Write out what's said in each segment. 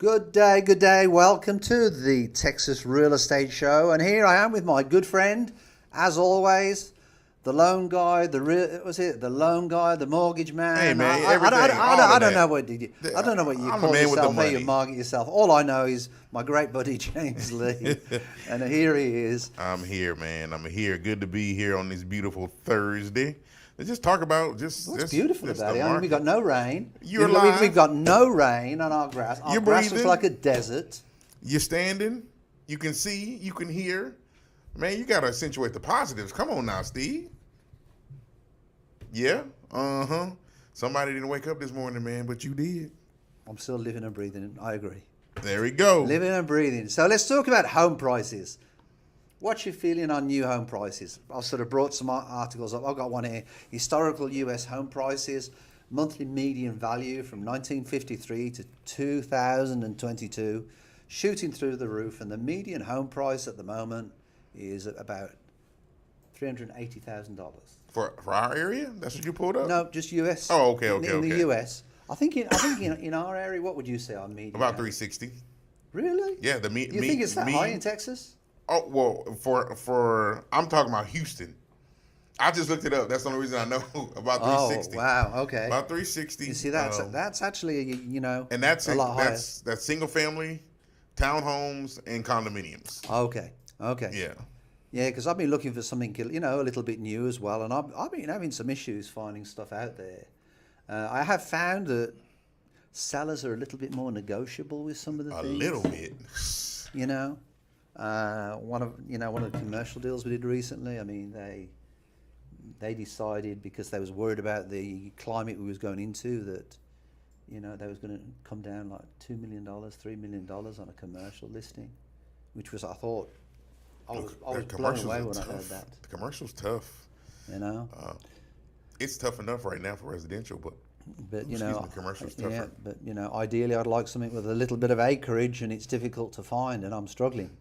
Good day, good day. Welcome to the Texas Real Estate Show. And here I am with my good friend, as always, the loan guy, the lone guy, the mortgage man. Hey man, I don't know what you I'm call the man with the yourself, how you money. market yourself. All I know is my great buddy James Lee, and here he is. I'm here, man. I'm here. Good to be here on this beautiful Thursday. Let's just talk about What's beautiful just about the it? I mean, market. we got no rain. You're alive. We've got no rain on our grass. Our You're grass looks breathing. like a desert. You're standing. You can see. You can hear. Man, you gotta accentuate the positives. Come on now, Steve. Yeah. Somebody didn't wake up this morning, man, but you did. I'm still living and breathing. I agree. There we go. Living and breathing. So let's talk about home prices. What's your feeling on new home prices? I've sort of brought some articles up. I've got one here. Historical US home prices, monthly median value from 1953 to 2022, shooting through the roof. And the median home price at the moment is about $380,000. For our area? That's what you pulled up? No, just US. Oh, okay. In the US. I think in our area, what would you say on median? About 360. Really? Yeah, You think it's that high in Texas? Oh, well, for I'm talking about Houston. I just looked it up. That's the only reason I know about 360. Oh, wow. Okay. About 360. You see, that's actually, and that's a lot higher. That's single family, townhomes, and condominiums. Okay. Yeah. Yeah, because I've been looking for something, a little bit new as well, and I've been having some issues finding stuff out there. I have found that sellers are a little bit more negotiable with some of the things. A little bit. One of the commercial deals we did recently. I mean, they decided, because they was worried about the climate we was going into, that they was going to come down like $2 million, $3 million on a commercial listing, which was, I thought, I was blown away when I heard that. The commercial's tough. It's tough enough right now for residential, but commercial's tougher. Yeah, but ideally I'd like something with a little bit of acreage, and it's difficult to find, and I'm struggling.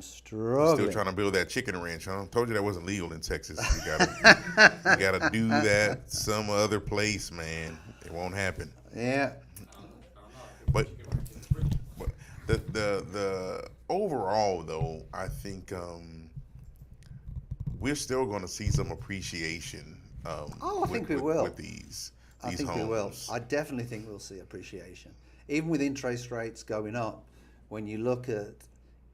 Still trying to build that chicken ranch, huh? Told you that wasn't legal in Texas. You gotta do that some other place, man. It won't happen. Yeah. But the overall though, I think we're still going to see some appreciation. I think we will with these I think homes. we will. I definitely think we'll see appreciation, even with interest rates going up. When you look at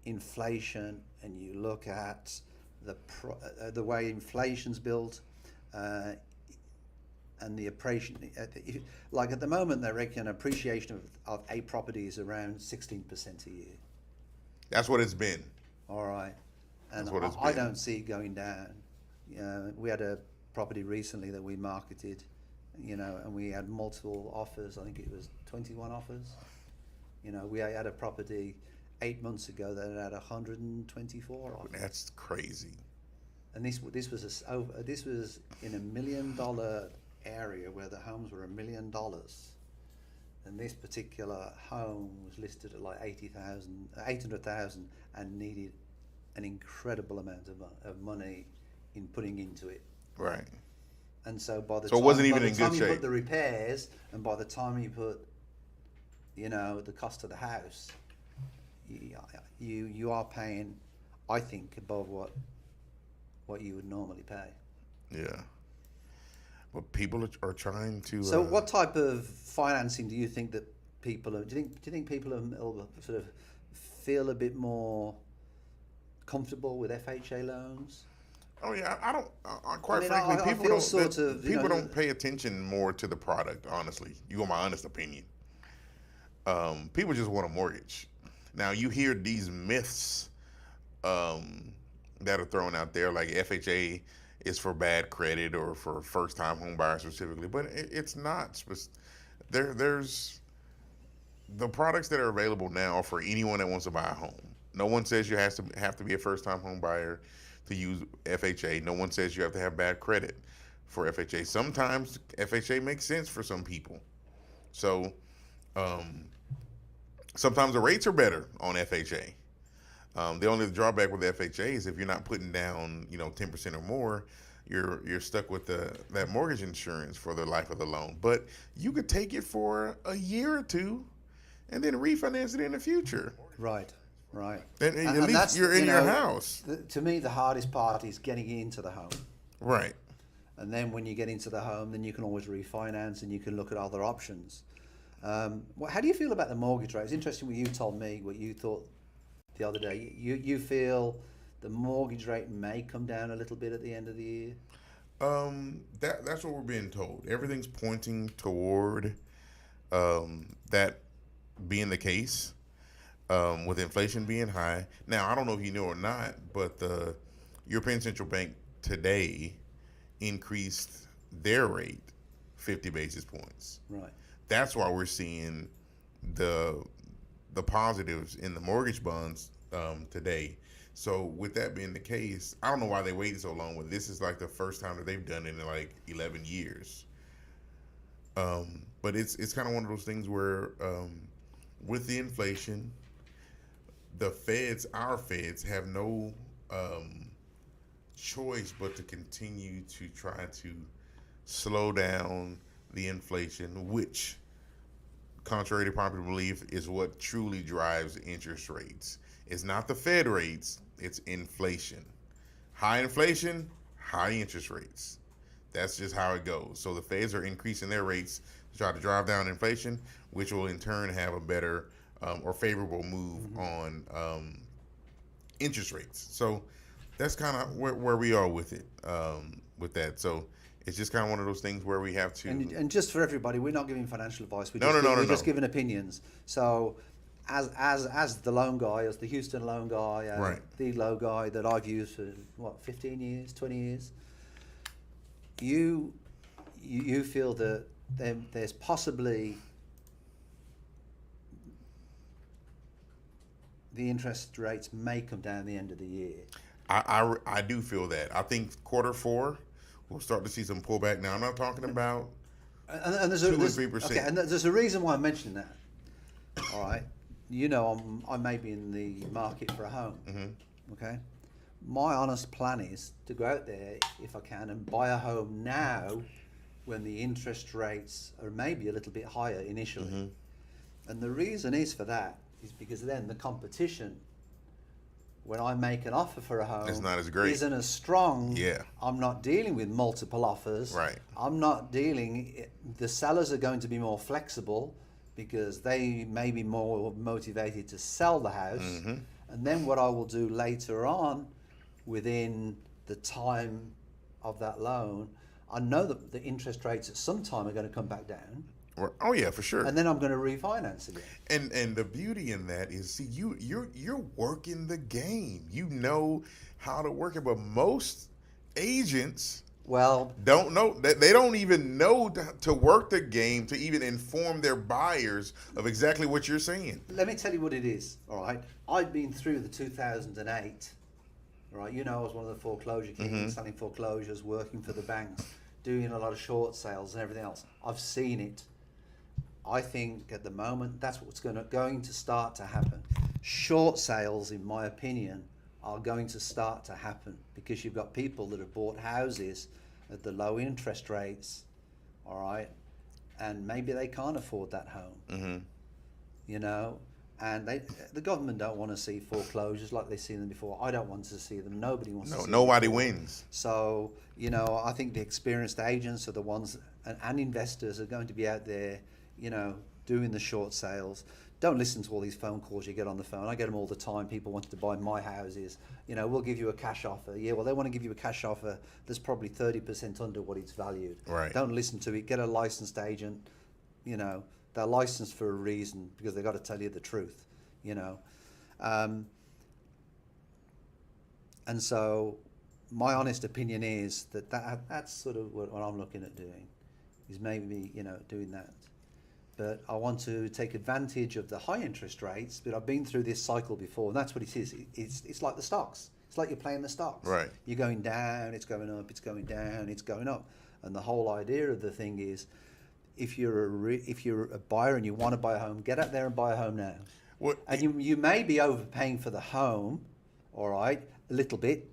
inflation and you look at the way inflation's built, and the appreciation, like at the moment, they reckon appreciation of a property is around 16% a year. That's what it's been. All right, and That's what it's I been. don't see it going down. We had a property recently that we marketed, and we had multiple offers. I think it was 21 offers. We had a property 8 months ago that had 124 offers. That's crazy. And this was in $1 million area where the homes were $1 million, and this particular home was listed at like 800,000, and needed an incredible amount of money in putting into it. Right. And so it wasn't even in good you shape. put the repairs, and by the time you put, the cost of the house, you are paying, I think, above what you would normally pay. Yeah. But people are trying to. So, what type of financing do you think that people are? Do you think people are sort of feel a bit more comfortable with FHA loans? Oh yeah, I don't. Quite I frankly, people don't don't pay attention more to the product. Honestly, you want my honest opinion. People just want a mortgage. Now you hear these myths that are thrown out there, like FHA is for bad credit or for first-time home buyers specifically, but it's not. There's the products that are available now are for anyone that wants to buy a home. No one says you have to be a first-time home buyer to use FHA. No one says you have to have bad credit for FHA. Sometimes FHA makes sense for some people. So sometimes the rates are better on FHA. The only drawback with FHA is if you're not putting down, 10% or more, you're stuck with that mortgage insurance for the life of the loan. But you could take it for a year or two, and then refinance it in the future. Right, right. Then at And least that's, you're in your house. To me, the hardest part is getting into the home. Right. And then when you get into the home, then you can always refinance and you can look at other options. How do you feel about the mortgage rate? It's interesting what you told me, what you thought the other day. You feel the mortgage rate may come down a little bit at the end of the year? That's what we're being told. Everything's pointing toward that being the case, with inflation being high. Now, I don't know if you know or not, but the European Central Bank today increased their rate 50 basis points. Right. That's why we're seeing the positives in the mortgage bonds today. So with that being the case, I don't know why they waited so long. But this is like the first time that they've done it in like 11 years. But it's kind of one of those things where with the inflation, our feds have no choice but to continue to try to slow down the inflation, which, contrary to popular belief, is what truly drives interest rates. It's not the Fed rates, it's inflation. High inflation, high interest rates. That's just how it goes. So the Feds are increasing their rates to try to drive down inflation, which will in turn have a better or favorable move on interest rates. So that's kind of where we are with it, with that. So it's just kind of one of those things where we have to. And just for everybody, we're not giving financial advice. We're just giving opinions. So, as the loan guy, as the Houston loan guy, right. the loan guy that I've used for 15 years, 20 years, you feel that there's possibly the interest rates may come down at the end of the year. I do feel that. I think Q4 we'll start to see some pullback. Now I'm not talking about and there's 2 or 3%. Okay, and there's a reason why I'm mentioning that. All right, I may be in the market for a home. Mm-hmm. Okay, my honest plan is to go out there if I can and buy a home now, when the interest rates are maybe a little bit higher initially. Mm-hmm. And the reason is for that is because then the competition, when I make an offer for a home, it's not as great. Isn't as strong. Yeah. I'm not dealing with multiple offers. Right. The sellers are going to be more flexible because they may be more motivated to sell the house. Mm-hmm. And then what I will do later on, within the time of that loan, I know that the interest rates at some time are going to come back down. Oh yeah, for sure. And then I'm going to refinance again. And the beauty in that is, see, you're working the game. You know how to work it, but most agents don't know that. They don't even know to work the game, to even inform their buyers of exactly what you're saying. Let me tell you what it is. All right, I've been through the 2008. Right, I was one of the foreclosure kings, Mm-hmm. selling foreclosures, working for the banks, doing a lot of short sales and everything else. I've seen it. I think at the moment that's what's going to start to happen. Short sales, in my opinion, are going to start to happen because you've got people that have bought houses at the low interest rates, all right, and maybe they can't afford that home, Mm-hmm. And the government don't want to see foreclosures like they've seen them before. I don't want to see them. Nobody wants to see them. Nobody wins. So, I think the experienced agents are the ones, and investors are going to be out there, doing the short sales. Don't listen to all these phone calls you get on the phone. I get them all the time. People want to buy my houses. We'll give you a cash offer. Yeah, well, they want to give you a cash offer that's probably 30% under what it's valued. Right. Don't listen to it. Get a licensed agent. They're licensed for a reason because they've got to tell you the truth, And so my honest opinion is that's sort of what I'm looking at doing, is maybe, doing that. But I want to take advantage of the high interest rates, but I've been through this cycle before, and that's what it is. It's like the stocks. It's like you're playing the stocks. Right. You're going down, it's going up, it's going down, it's going up. And the whole idea of the thing is, if you're a buyer and you want to buy a home, get out there and buy a home now. And you may be overpaying for the home, all right, a little bit.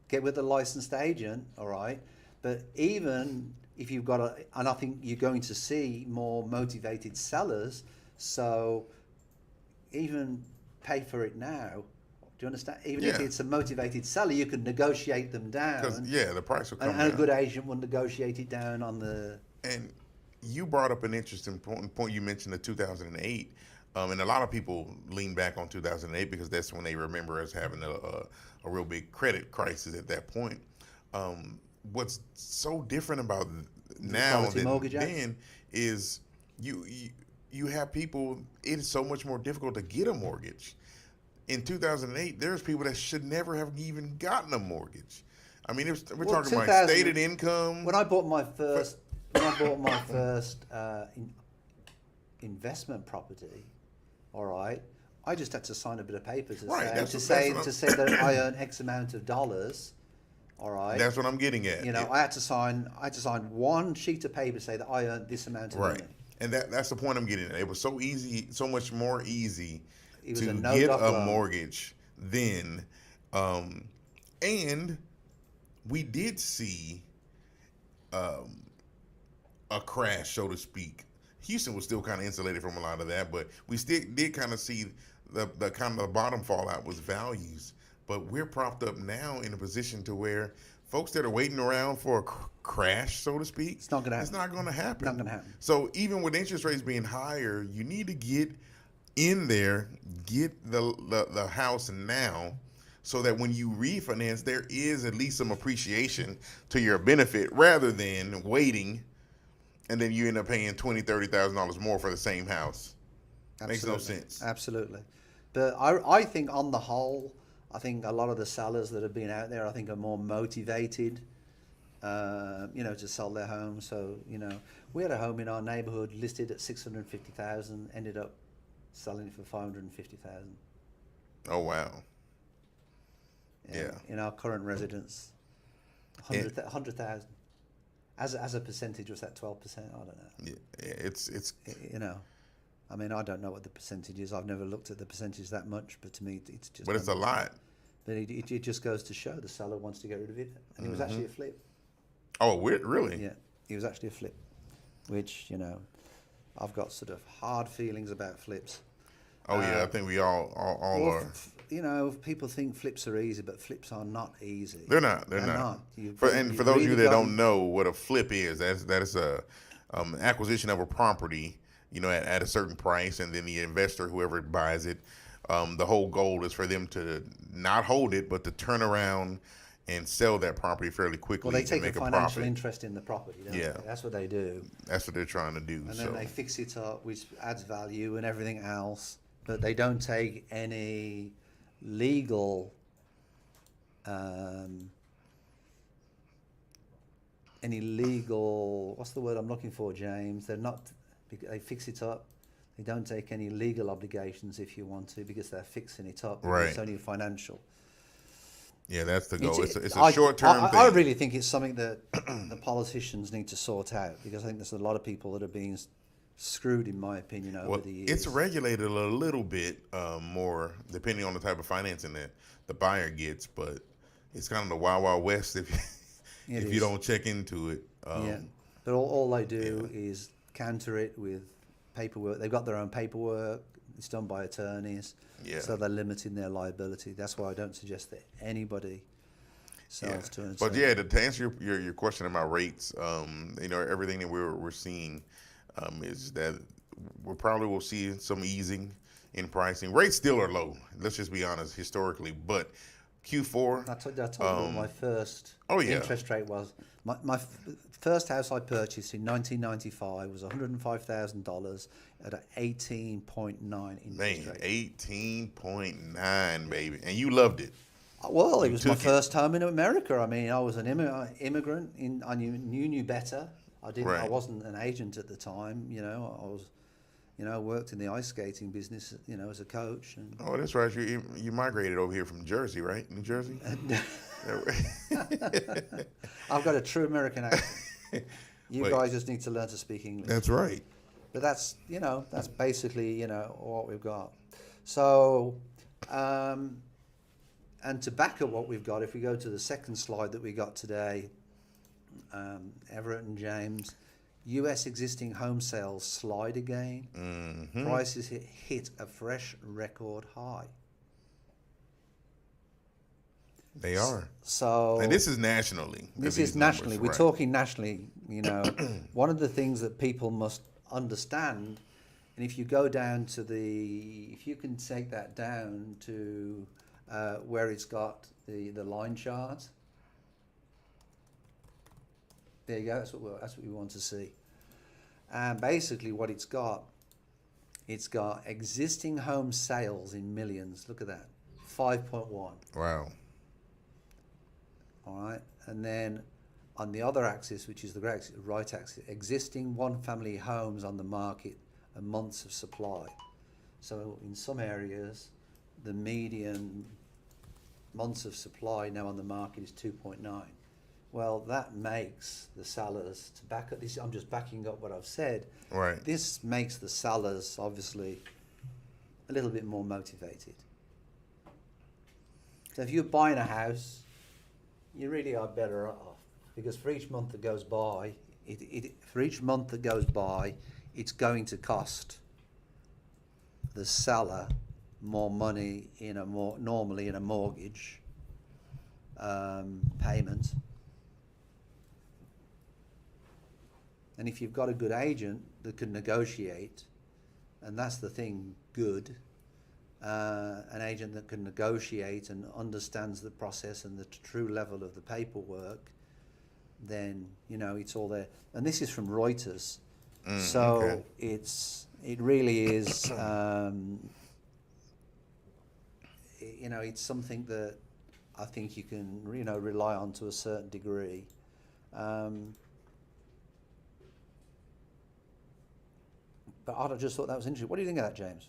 Get with a licensed agent, all right. But even if you've got and I think you're going to see more motivated sellers. So even pay for it now. Do you understand? Even if Yeah. it's a motivated seller, you can negotiate them Because down, the price will come and a down. good agent will negotiate it down on the. And you brought up an interesting point. You mentioned the 2008, and a lot of people lean back on 2008 because that's when they remember us having a real big credit crisis at that point. What's so different about now Quality than Mortgage Act? then is you have people. It is so much more difficult to get a mortgage. In 2008, there's people that should never have even gotten a mortgage. I mean, we're Well, talking about 2000 stated income. When I bought my first, investment property, all right, I just had to sign a bit of paper to Right, say that's to what- say that's to what say that I earn X amount of dollars, all right. That's what I'm getting at. You know, I had to sign one sheet of paper to say that I earned this amount of Right. money. And that's the point I'm getting at. It was so easy, so much more easy It was to a get no-doc a loan. mortgage then. And we did see a crash, so to speak. Houston was still kind of insulated from a lot of that, but we still did kind of see the kind of the bottom fallout was values. But we're propped up now in a position to where folks that are waiting around for a crash, so to speak, It's not gonna happen. It's not going to happen. Not gonna happen. So even with interest rates being higher, you need to get in there, get the house now, so that when you refinance, there is at least some appreciation to your benefit, rather than waiting, and then you end up paying $20,000-$30,000 more for the same house. Makes no sense. Absolutely. But I think on the whole, I think a lot of the sellers that have been out there, I think, are more motivated, to sell their homes. So, we had a home in our neighborhood listed at $650,000, ended up selling it for $550,000. Oh wow. Yeah. In our current residence, 100,000. As a percentage, was that 12%? I don't know. Yeah, it's I mean, I don't know what the percentage is. I've never looked at the percentage that much, but to me, it's just. but it's a lot. But it just goes to show the seller wants to get rid of it, and it was actually a flip. Oh, really? Yeah, it was actually a flip, which I've got sort of hard feelings about flips. Oh yeah, I think we all are. People think flips are easy, but flips are not easy. They're not. They're not. For those of you that don't know what a flip is, that is a acquisition of a property, at a certain price, and then the investor, whoever buys it, the whole goal is for them to not hold it, but to turn around and sell that property fairly quickly. Well, they take make a financial interest in the property, don't they? That's what they do. That's what they're trying to do. And then they fix it up, which adds value and everything else, but they don't take any legal what's the word I'm looking for, James? They fix it up. They don't take any legal obligations if you want to, because they're fixing it up. Right. It's only financial. Yeah, that's the goal. It's a short-term thing. I really think it's something that the politicians need to sort out, because I think there's a lot of people that are being screwed, in my opinion, over the years. It's regulated a little bit more, depending on the type of financing that the buyer gets, but it's kind of the wild, wild west if you don't check into it. But all they do is counter it with paperwork. They've got their own paperwork. It's done by attorneys. Yeah. So they're limiting their liability. That's why I don't suggest that anybody sells to an But attorney. to answer your question about rates, everything that we're seeing is that we probably will see some easing in pricing. Rates still are low. Let's just be honest, historically. But Q4. I told you what my first interest rate was. My first house I purchased in 1995 was $105,000 at an 18.9 interest rate. 18.9, baby, and you loved it. Well, it was my first home in America. I mean, I was an immigrant. I knew better. I wasn't an agent at the time. I was. Worked in the ice skating business, as a coach. And oh, that's right. You migrated over here from Jersey, right? New Jersey? I've got a true American accent. You guys just need to learn to speak English. That's right. But that's basically, what we've got. So, and to back up what we've got, if we go to the second slide that we got today, Everett and James, U.S. existing home sales slide again. Prices hit a fresh record high. They are. So, and this is nationally. this these is nationally. numbers, We're right. talking nationally. One of the things that people must understand, and if you go down to if you can take that down to where it's got the line chart. There you go. That's what we want to see. And basically, what it's got existing home sales in millions. Look at that, 5.1. Wow. All right, and then on the other axis, which is the right axis, existing one-family homes on the market and months of supply. So in some areas, the median months of supply now on the market is 2.9. Well, that makes the sellers, to back up this, I'm just backing up what I've said. Right. This makes the sellers obviously a little bit more motivated. So if you're buying a house, you really are better off, because for each month that goes by, it's going to cost the seller more money normally in a mortgage payment. And if you've got a good agent that can negotiate, and that's the thing, good, an agent that can negotiate and understands the process and the true level of the paperwork, then it's all there. And this is from Reuters, so okay. it really is. It's something that I think you can rely on to a certain degree. But I just thought that was interesting. What do you think of that, James?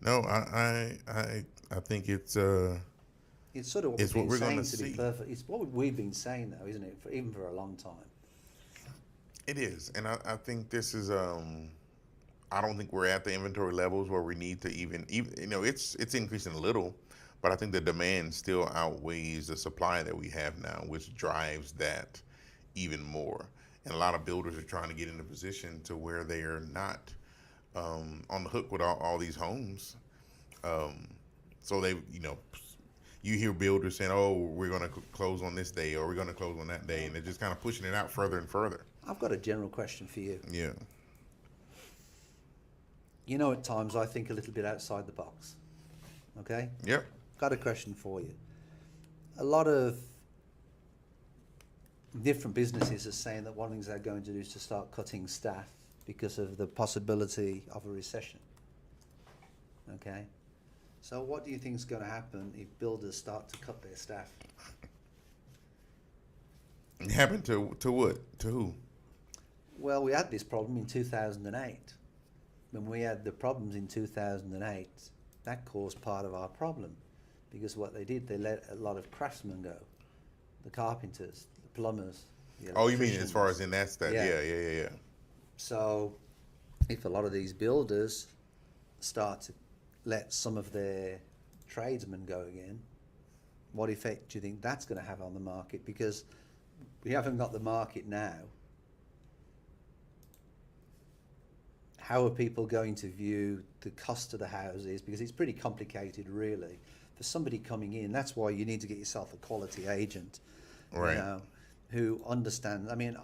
No, I think it's It's sort of what it's we've what been we're saying, going to to be see. perfect. It's what we've been saying, though, isn't it? Even for a long time. It is, and I think this is. I don't think we're at the inventory levels where we need to even it's increasing a little, but I think the demand still outweighs the supply that we have now, which drives that even more. And a lot of builders are trying to get in a position to where they are not on the hook with all these homes. So they, you hear builders saying, "Oh, we're going to close on this day, or we're going to close on that day," and they're just kind of pushing it out further and further. I've got a general question for you. Yeah. At times I think a little bit outside the box. Okay? Yep. Got a question for you. A lot of different businesses are saying that one of the things they're going to do is to start cutting staff because of the possibility of a recession. Okay? So what do you think is going to happen if builders start to cut their staff? It happened to what? To who? Well, we had this problem in 2008. When we had the problems in 2008, that caused part of our problem, because what they did, they let a lot of craftsmen go, the carpenters, the plumbers. The Oh, you mean as far as in that stat? Yeah. Yeah. So if a lot of these builders start to let some of their tradesmen go again, what effect do you think that's going to have on the market? Because we haven't got the market now. How are people going to view the cost of the houses? Because it's pretty complicated, really. For somebody coming in, that's why you need to get yourself a quality agent, Right. Who understands. I mean,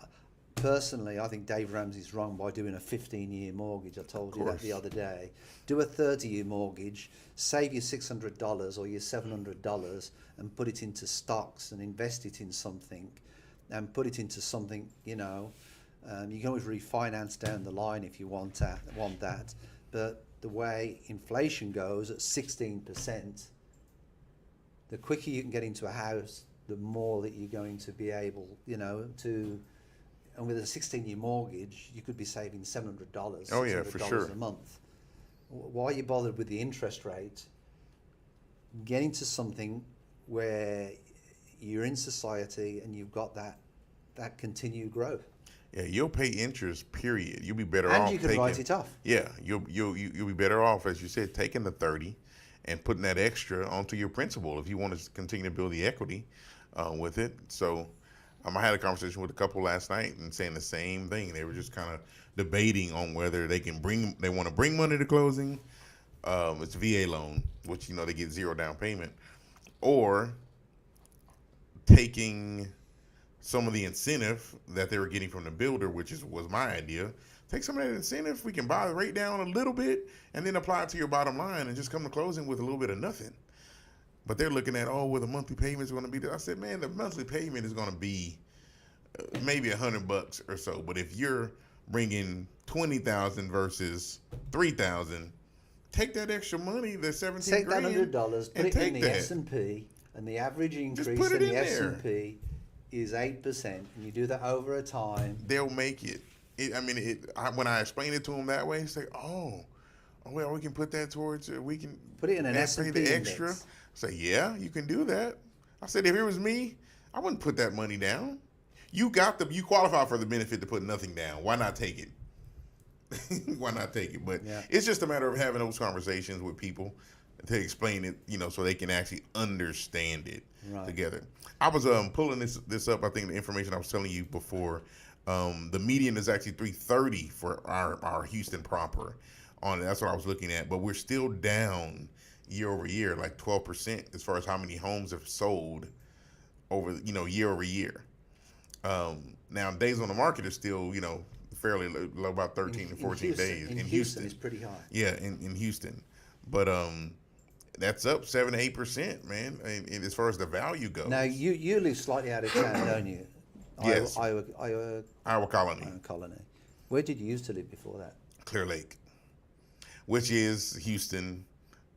personally, I think Dave Ramsey's wrong by doing a 15-year mortgage. I told you that the other day. Do a 30-year mortgage, save your $600 or your $700 and put it into stocks and invest it in something, and put it into something, you can always refinance down the line if you want that. But the way inflation goes at 16%, the quicker you can get into a house, the more that you're going to be able, to. And with a 16-year mortgage, you could be saving $700, Oh yeah, for sure. a month. Why are you bothered with the interest rate? Get into something where you're in society and you've got that continued growth. Yeah, you'll pay interest. Period. You'll be better And off. you can write it off. Yeah, you'll be better off, as you said, taking the 30 and putting that extra onto your principal if you want to continue to build the equity with it. So I had a conversation with a couple last night and saying the same thing. They were just kind of debating on whether they want to bring money to closing. It's a VA loan, which they get zero down payment, or taking some of the incentive that they were getting from the builder, which was my idea. Take some of that incentive, we can buy the rate down a little bit, and then apply it to your bottom line, and just come to closing with a little bit of nothing. But they're looking at, the monthly payment is going to be. I said, man, the monthly payment is going to be maybe $100 or so. But if you're bringing 20,000 versus 3,000, take that extra money, the 17 Take grand, that $100, put and it in take the that. S&P, and the average increase put it in in the there. S&P is 8%, and you do that over a time. They'll make it. When I explain it to them that way, it's like, well, we can put that towards. We can Put it in an pay S&P the index. extra. I say, yeah, you can do that. I said, if it was me, I wouldn't put that money down. You qualify for the benefit to put nothing down. Why not take it? Why not take it? But it's just a matter of having those conversations with people to explain it, so they can actually understand it together. I was pulling this up. I think the information I was telling you before. The median is actually 330 for our Houston proper. That's what I was looking at. But we're still down year over year, like 12% as far as how many homes have sold over year over year. Now days on the market are still fairly low, about 13 to 14 days. In Houston, it's pretty high. Yeah, in Houston, but that's up 7 to 8%, man. And as far as the value goes. Now you live slightly out of town, don't you? Yes. Iowa Colony. Iowa Colony. Where did you used to live before that? Clear Lake, which is Houston,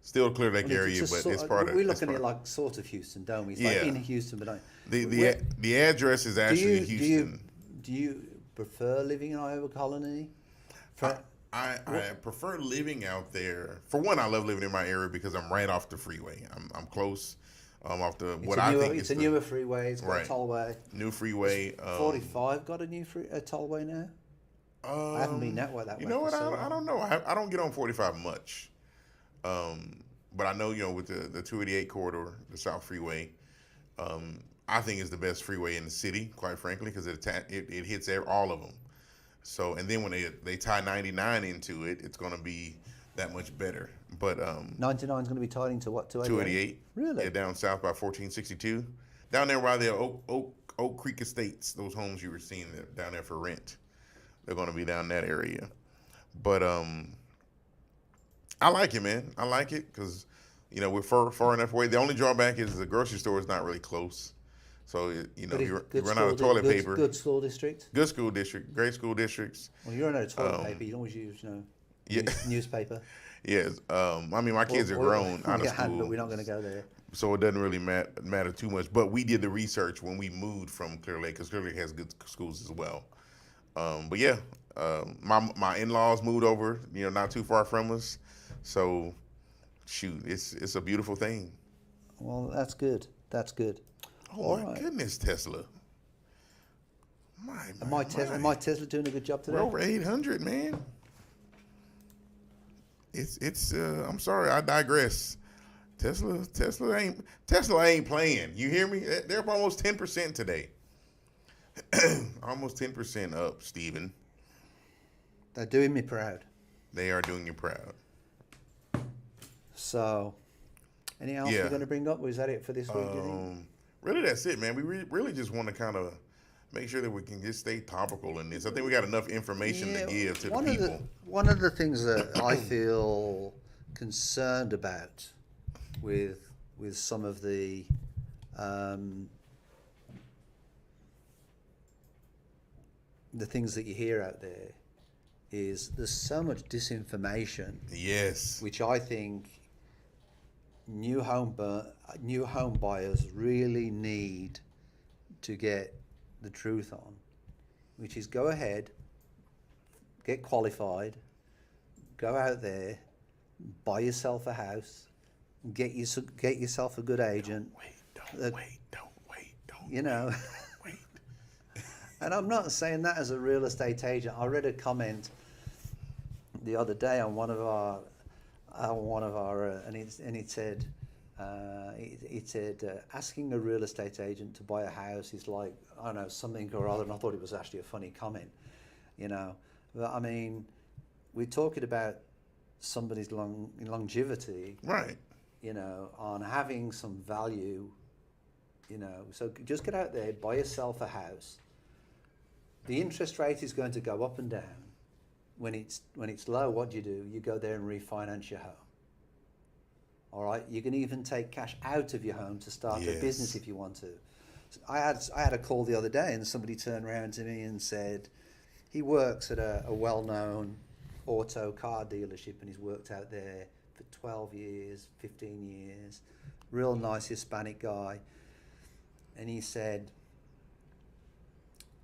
still Clear Lake area, but it's part of. We're looking at like sort of Houston, don't we? It's like in Houston, but don't. The address is actually Houston. Do you prefer living in Iowa Colony? I prefer living out there. For one, I love living in my area because I'm right off the freeway. I'm close. It's a newer freeway. It's got right. a tollway. New freeway. 45 got a new tollway now. I haven't been that way. You know what? I don't know. I don't get on 45 much. But I know with the 288 corridor, the South Freeway, I think is the best freeway in the city, quite frankly, because it hits all of them. So, and then when they tie 99 into it, it's going to be that much better. But 99 is going to be tied into what? 288. Really? Yeah, down south by 1462. Down there by the Oak Creek Estates, those homes you were seeing down there for rent, they're going to be down that area. But I like it, man. I like it because we're far enough away. The only drawback is the grocery store is not really close. So, you run out of toilet paper. Good school district? Good school district. Great school districts. Well, you run out of toilet paper. You can always use, newspaper. Yes. My kids are grown out of school. But we're not going to go there. So it doesn't really matter too much. But we did the research when we moved from Clear Lake, because Clear Lake has good schools as well. But yeah, my in-laws moved over, not too far from us. So, shoot, it's a beautiful thing. Well, that's good. That's good. Oh, my goodness, Tesla. Am I Tesla doing a good job today? We're over 800, man. It's I'm sorry, I digress. Tesla ain't playing. You hear me? They're up almost 10% today. Almost 10% up, Stephen. They're doing me proud. They are doing you proud. So, anything else you're going to bring up? Or is that it for this week, do you think? Really, that's it, man. We really just want to kind of make sure that we can just stay topical in this. I think we got enough information to give to the people. One of the things that I feel concerned about with some of the things that you hear out there is there's so much disinformation. Yes. Which I think new home buyers really need to get the truth on, which is go ahead, get qualified, go out there, buy yourself a house, get yourself a good agent. Don't wait. Wait. And I'm not saying that as a real estate agent. I read a comment the other day on one of our and it said, It said, asking a real estate agent to buy a house is like, I don't know, something or other. And I thought it was actually a funny comment, you know. But I mean, we're talking about somebody's longevity, Right. you know, on having some value, you know. So just get out there, buy yourself a house. The interest rate is going to go up and down. When it's low, what do? You go there and refinance your home. All right, you can even take cash out of your home to start a business if you want to. So I had a call the other day, and somebody turned around to me and said he works at a well-known auto car dealership, and he's worked out there for 12 years, 15 years, real nice Hispanic guy. And he said,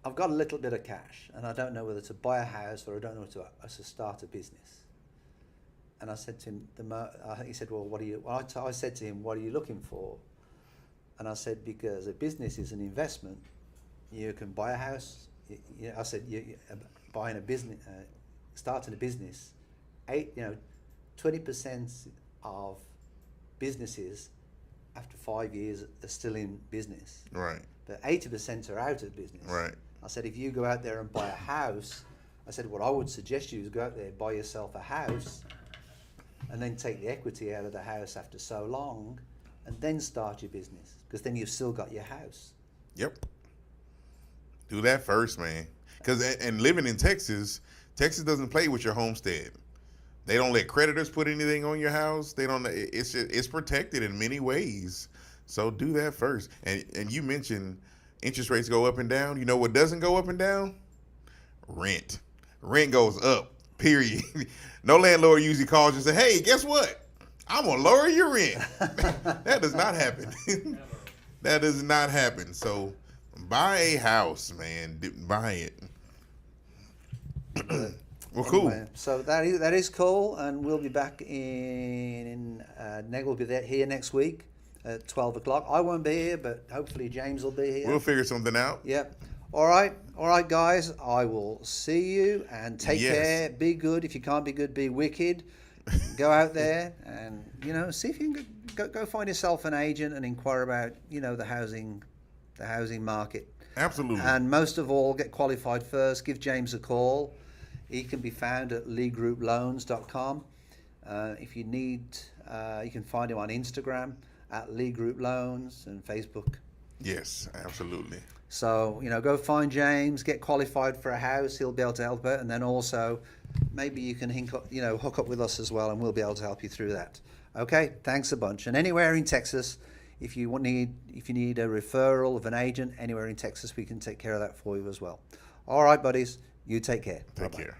I've got a little bit of cash, and I don't know whether to buy a house or I don't know to start a business. And I said to him, he said, well, what are you, well, I said to him, what are you looking for? And I said, because a business is an investment. You can buy a house. I said, buying a business, starting a business, 20% of businesses after 5 years are still in business. Right. But 80% are out of business. Right. I said, if you go out there and buy a house, I said, what I would suggest you is go out there, buy yourself a house, and then take the equity out of the house after so long, and then start your business, because then you've still got your house. Yep. Do that first, man. And living in Texas doesn't play with your homestead. They don't let creditors put anything on your house. They don't. It's protected in many ways. So do that first. And you mentioned interest rates go up and down. You know what doesn't go up and down? Rent. Rent goes up. Period. No landlord usually calls you and say, hey, guess what? I'm going to lower your rent. That does not happen. That does not happen. So buy a house, man. Buy it. Well, cool. Anyway, so that is cool, and we'll be back Neg will be here next week at 12 o'clock. I won't be here, but hopefully James will be here. We'll figure something out. Yep. All right, guys. I will see you, and take care. Be good. If you can't be good, be wicked. Go out there and see if you can go find yourself an agent and inquire about the housing market. Absolutely. And most of all, get qualified first. Give James a call. He can be found at leegrouploans.com. If you need, you can find him on Instagram at Lee Group Loans, and Facebook. Yes, absolutely. So, go find James, get qualified for a house. He'll be able to help out. And then also, maybe you can hook up with us as well, and we'll be able to help you through that. Okay, thanks a bunch. And anywhere in Texas, if you need a referral of an agent anywhere in Texas, we can take care of that for you as well. All right, buddies, you take care. Take care.